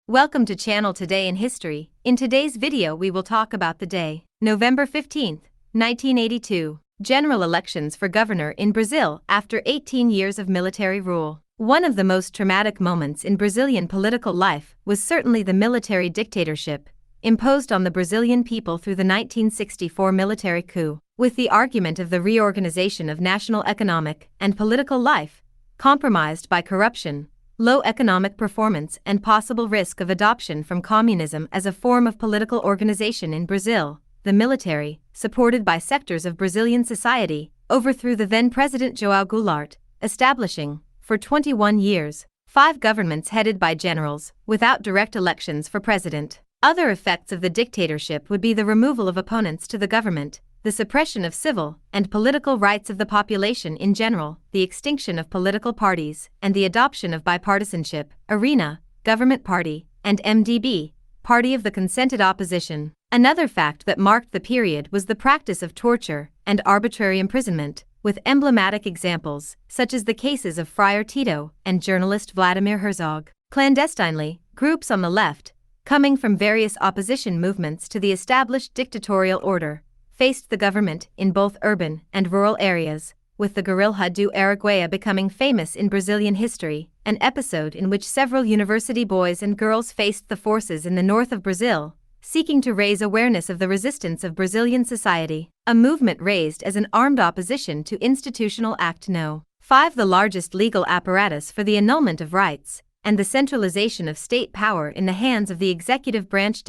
Welcome to Channel Today in History. In today's video we will talk about the day, November 15, 1982, general elections for governor in Brazil after 18 years of military rule. One of the most traumatic moments in Brazilian political life was certainly the military dictatorship imposed on the Brazilian people through the 1964 military coup, with the argument of the reorganization of national economic and political life, compromised by corruption, low economic performance and possible risk of adoption from communism as a form of political organization in Brazil. The military, supported by sectors of Brazilian society, overthrew the then-President João Goulart, establishing, for 21 years, 5 governments headed by generals, without direct elections for president. Other effects of the dictatorship would be the removal of opponents to the government, the suppression of civil and political rights of the population in general, the extinction of political parties, and the adoption of bipartisanship, ARENA, Government Party, and MDB, Party of the Consented Opposition. Another fact that marked the period was the practice of torture and arbitrary imprisonment, with emblematic examples, such as the cases of Friar Tito and journalist Vladimir Herzog. Clandestinely, groups on the left, coming from various opposition movements to the established dictatorial order, faced the government in both urban and rural areas, with the Guerrilha do Araguaia becoming famous in Brazilian history, an episode in which several university boys and girls faced the forces in the north of Brazil, seeking to raise awareness of the resistance of Brazilian society, a movement raised as an armed opposition to Institutional Act No. 5, the largest legal apparatus for the annulment of rights, and the centralization of state power in the hands of the executive branch.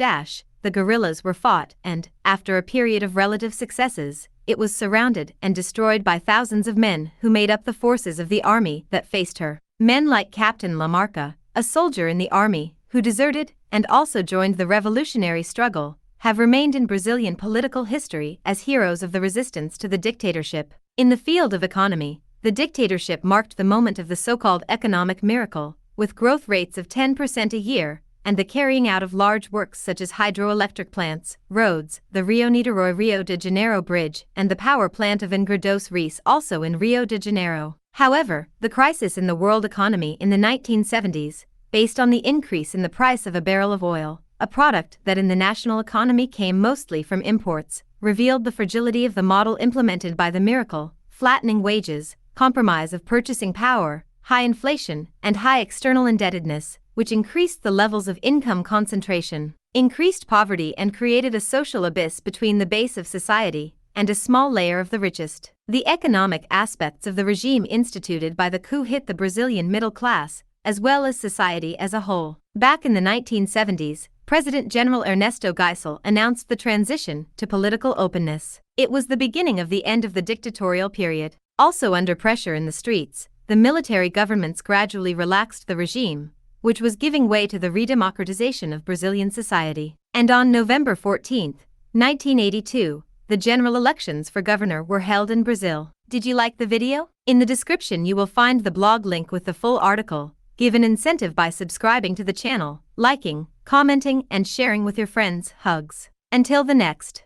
The guerrillas were fought and, after a period of relative successes, it was surrounded and destroyed by thousands of men who made up the forces of the army that faced her. Men like Captain Lamarca, a soldier in the army, who deserted and also joined the revolutionary struggle, have remained in Brazilian political history as heroes of the resistance to the dictatorship. In the field of economy, the dictatorship marked the moment of the so-called economic miracle, with growth rates of 10% a year, and the carrying out of large works such as hydroelectric plants, roads, the Rio de Janeiro Bridge, and the power plant of Angra dos Reis, also in Rio de Janeiro. However, the crisis in the world economy in the 1970s, based on the increase in the price of a barrel of oil, a product that in the national economy came mostly from imports, revealed the fragility of the model implemented by the miracle: flattening wages, compromise of purchasing power, high inflation, and high external indebtedness, which increased the levels of income concentration, increased poverty, and created a social abyss between the base of society and a small layer of the richest. The economic aspects of the regime instituted by the coup hit the Brazilian middle class, as well as society as a whole. Back in the 1970s, President General Ernesto Geisel announced the transition to political openness. It was the beginning of the end of the dictatorial period. Also under pressure in the streets, the military governments gradually relaxed the regime, which was giving way to the redemocratization of Brazilian society. And on November 14, 1982, the general elections for governor were held in Brazil. Did you like the video? In the description you will find the blog link with the full article. Give an incentive by subscribing to the channel, liking, commenting, and sharing with your friends. Hugs. Until the next.